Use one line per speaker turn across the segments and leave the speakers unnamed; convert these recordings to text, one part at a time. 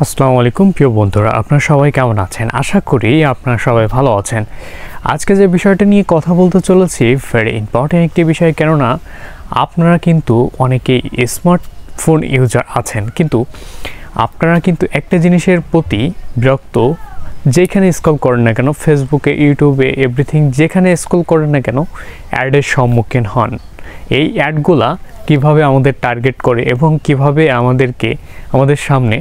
আসসালামু আলাইকুম প্রিয় বন্ধুরা, আপনারা সবাই কেমন আছেন? আশা করি আপনারা সবাই ভালো আছেন। আজকে যে বিষয়টা নিয়ে কথা বলতে চলেছি ভেরি ইম্পর্টেন্ট একটি বিষয়, কেননা আপনারা কিন্তু অনেকেই স্মার্টফোন ইউজার আছেন, কিন্তু আপনারা কিন্তু একটা জিনিসের প্রতি বিরক্ত। যেখানে স্ক্রল করেন না কেন, ফেসবুকে, ইউটিউবে, এভরিথিং যেখানে স্ক্রল করেন না কেন, অ্যাডের সম্মুখীন হন। এই অ্যাডগুলা কিভাবে আমাদের টার্গেট করে এবং কিভাবে আমাদের সামনে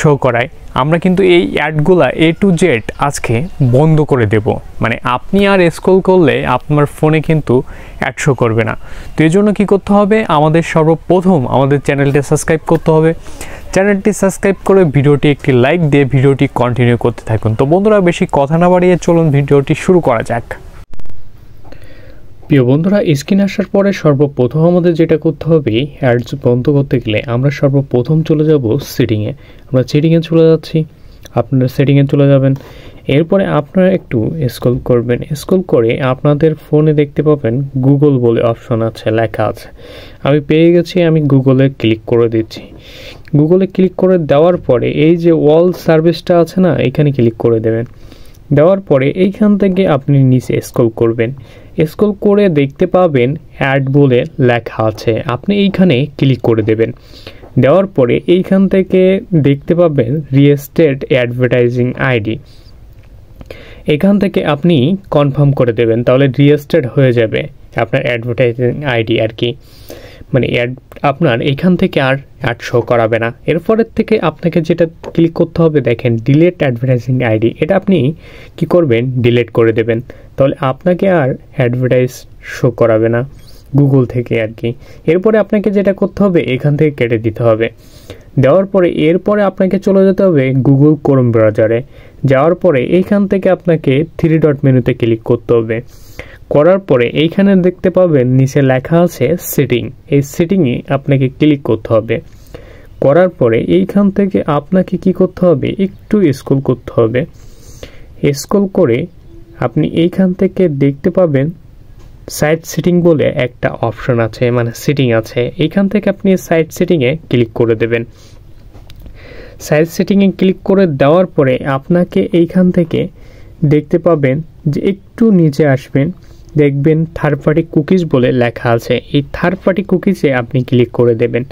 শো করায়, আমরা কিন্তু এই অ্যাডগুলা A to Z আজকে বন্ধ করে দেব। মানে আপনি আর স্ক্রল করলে আপনার ফোনে কিন্তু অ্যাড শো করবে না। তো এই জন্য কী করতে হবে, আমাদের সর্বপ্রথম আমাদের চ্যানেলটি সাবস্ক্রাইব করতে হবে। চ্যানেলটি সাবস্ক্রাইব করে ভিডিওটি একটি লাইক দিয়ে ভিডিওটি কন্টিনিউ করতে থাকুন। তো বন্ধুরা, বেশি কথা না বাড়িয়ে চলুন ভিডিওটি শুরু করা যাক। প্রিয় বন্ধুরা, স্ক্রিনে আসার পরে সর্বপ্রথম আমাদের যেটা করতে হবে, অ্যাডস বন্ধ করতে গেলে আমরা সর্বপ্রথম চলে যাব সেটিংয়ে। আমরা সেটিংয়ে চলে যাচ্ছি, আপনারা সেটিংয়ে চলে যাবেন। এরপরে আপনারা একটু স্ক্রল করবেন, স্ক্রল করে আপনাদের ফোনে দেখতে পাবেন গুগল বলে অপশন আছে, লেখা আছে। আমি পেয়ে গেছি, আমি গুগলে ক্লিক করে দিচ্ছি। গুগলে ক্লিক করে দেওয়ার পরে এই যে ওয়াল সার্ভিসটা আছে না, এখানে ক্লিক করে দেবেন। দেওয়ার পরে এইখান থেকে আপনি নিচে স্ক্রল করবেন, স্ক্রল করে দেখতে পাবেন অ্যাড বলে লেখা আছে, আপনি এইখানে ক্লিক করে দেবেন। দেওয়ার পরে এইখান থেকে দেখতে পাবেন রিস্টেট অ্যাডভার্টাইজিং আইডি, এখান থেকে আপনি কনফার্ম করে দেবেন, তাহলে রিস্টেট হয়ে যাবে আপনার অ্যাডভার্টাইজিং আইডি আর কি। মানে অ্যাড আপনার এখান থেকে আর অ্যাড শো করাবে না। এরপরের থেকে আপনাকে যেটা ক্লিক করতে হবে, দেখেন ডিলেট অ্যাডভার্টাইজিং আইডি, এটা আপনি কি করবেন, ডিলেট করে দেবেন, তাহলে আপনাকে আর অ্যাডভার্টাইজ শো করাবে না গুগল থেকে আর কি। এরপরে আপনাকে যেটা করতে হবে, এখান থেকে কেটে দিতে হবে। দেওয়ার পরে এরপরে আপনাকে চলে যেতে হবে গুগল ক্রোম ব্রাউজারে। যাওয়ার পরে এইখান থেকে আপনাকে 3 ডট মেনুতে ক্লিক করতে হবে। করার পরে এইখানে দেখতে পাবেন নিচে লেখা আছে সেটিং, এই সেটিংয়ে আপনাকে ক্লিক করতে হবে। করার পরে এইখান থেকে আপনাকে কি করতে হবে, একটু স্ক্রল করতে হবে। স্ক্রল করে আপনি এইখান থেকে দেখতে পাবেন সাইট সেটিং বলে একটা অপশন আছে, মানে সেটিং আছে। এইখান থেকে আপনি সাইট সেটিংয়ে ক্লিক করে দেবেন। সাইট সেটিংয়ে ক্লিক করে দেওয়ার পরে আপনাকে এইখান থেকে দেখতে পাবেন যে একটু নিচে আসবেন, দেখবেন থার্ড পার্টি কুকিজ বলে লেখা আছে, এই থার্ড পার্টি কুকিজে আপনি ক্লিক করে দেবেন।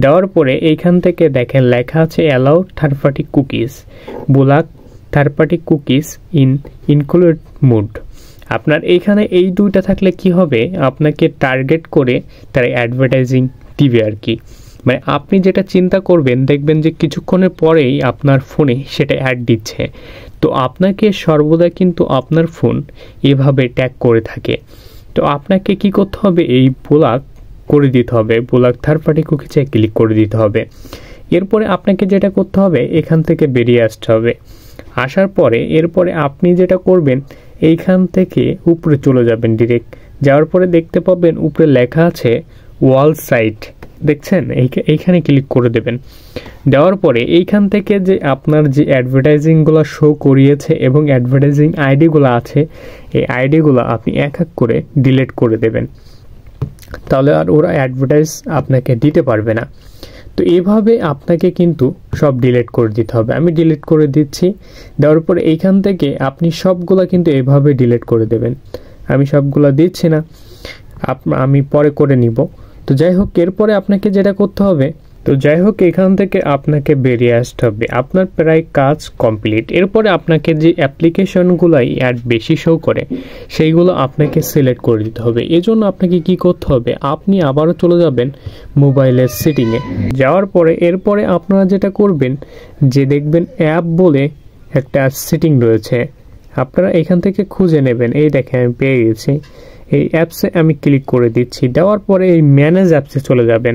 দেওয়ার পরে এইখান থেকে দেখেন লেখা আছে allow third party cookies, block third party cookies in include mode. আপনার এইখানে এই দুইটা থাকলে কি হবে, আপনাকে টার্গেট করে তারা অ্যাডভার্টাইজিং দিবে আর কি। মানে আপনি যেটা চিন্তা করবেন, দেখবেন যে কিছুক্ষণের পরেই আপনার ফোনে সেটা অ্যাড দিচ্ছে। তো আপনাকে সর্বদা কিন্তু আপনার ফোন এভাবে ট্যাগ করে থাকে। তো আপনাকে কি করতে হবে, এই ব্লক করে দিতে হবে, ব্লক থার্ড পার্টি কুকিজে ক্লিক করে দিতে হবে। এরপরে আপনাকে যেটা করতে হবে, এখান থেকে বেরিয়ে আসতে হবে। আসার পরে এরপরে আপনি যেটা করবেন, এইখান থেকে উপরে চলে যাবেন ডিরেক্ট। যাওয়ার পরে দেখতে পাবেন উপরে লেখা আছে ওয়াল সাইট, দেখছেন, এইখানে ক্লিক করে দেবেন। দেওয়ার পরে এইখান থেকে যে আপনার যে অ্যাডভার্টাইজিংগুলো শো করিয়েছে এবং অ্যাডভার্টাইজিং আইডিগুলো আছে, এই আইডিগুলো আপনি এক এক করে ডিলিট করে দেবেন, তাহলে আর ওরা অ্যাডভার্টাইজ আপনাকে দিতে পারবে না। তো এইভাবে আপনাকে কিন্তু সব ডিলিট করে দিতে হবে। আমি ডিলিট করে দিচ্ছি। দেওয়ার পরে এইখান থেকে আপনি সবগুলা কিন্তু এভাবে ডিলিট করে দেবেন। আমি সবগুলা দিচ্ছি না, আমি পরে করে নিব। তো যাই হোক, এরপরে আপনাকে যেটা করতে হবে, এখান থেকে আপনাকে বেরিয়ে আসতে হবে। আপনার প্রায় কাজ কমপ্লিট। এরপরে আপনাকে যে অ্যাপ্লিকেশনগুলাই অ্যাড বেশি শো করে সেইগুলো আপনাকে সিলেক্ট করে দিতে হবে। এজন্য আপনাকে কি করতে হবে, আপনি আবারও চলে যাবেন মোবাইলের সেটিংয়ে। যাওয়ার পরে এরপরে আপনারা যেটা করবেন, যে দেখবেন অ্যাপ বলে একটা সেটিং রয়েছে, আপনারা এখান থেকে খুঁজে নেবেন। এই দেখেন আমি পেয়ে গেছি, এই অ্যাপসে আমি ক্লিক করে দিচ্ছি। দেওয়ার পরে এই ম্যানেজ অ্যাপসে চলে যাবেন।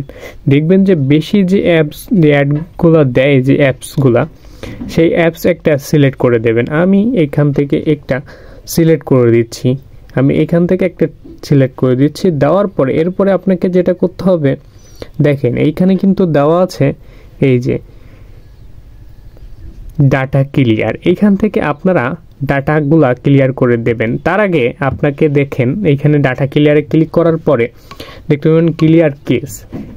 দেখবেন যে বেশি যে অ্যাডগুলো দেয়, যে অ্যাপসগুলা, সেই অ্যাপস একটা সিলেক্ট করে দেবেন। আমি এখান থেকে একটা সিলেক্ট করে দিচ্ছি। দেওয়ার পরে এরপরে আপনাকে যেটা করতে হবে, দেখেন এইখানে কিন্তু দেওয়া আছে এই যে ডাটা ক্লিয়ার, এইখান থেকে আপনারা ডাটাগুলা ক্লিয়ার করে দেবেন। তার আগে আপনাকে দেখেন এইখানে ডাটা ক্লিয়ারে ক্লিক করার পরে দেখতে পাবেন ক্লিয়ার কেস,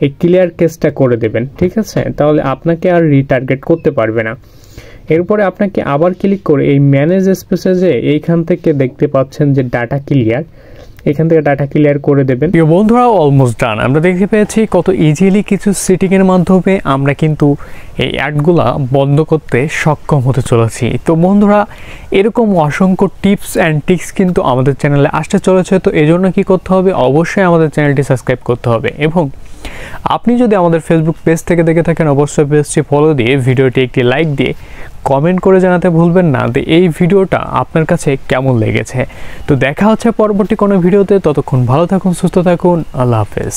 এই ক্লিয়ার কেসটা করে দেবেন, ঠিক আছে? তাহলে আপনাকে আর রিটার্গেট করতে পারবে না। এরপরে আপনাকে আবার ক্লিক করে এই ম্যানেজ স্পেসে যে এইখান থেকে দেখতে পাচ্ছেন যে ডাটা ক্লিয়ার, এখান থেকে ডাটা ক্লিয়ার করে দেবেন। প্রিয় বন্ধুরা, অলমোস্ট ডান। আমরা দেখতে পেয়েছি কত ইজিলি কিছু সেটিংয়ের মাধ্যমে আমরা কিন্তু এই অ্যাডগুলা বন্ধ করতে সক্ষম হতে চলেছি। তো বন্ধুরা, এরকম অসংখ্য টিপস অ্যান্ড ট্রিক্স কিন্তু আমাদের চ্যানেলে আসতে চলেছে। তো এই জন্য কী করতে হবে? অবশ্যই আমাদের চ্যানেলটি সাবস্ক্রাইব করতে হবে, এবং আপনি যদি আমাদের ফেসবুক পেজ থেকে দেখে থাকেন অবশ্যই পেজটি ফলো দিয়ে ভিডিওটি একটি লাইক দিয়ে কমেন্ট করে জানাতে ভুলবেন না যে এই ভিডিওটা আপনার কাছে কেমন লেগেছে। তো দেখা হচ্ছে পরবর্তী কোনো ভিডিওতে। ততক্ষণ ভালো থাকুন, সুস্থ থাকুন, আল্লাহ হাফেজ।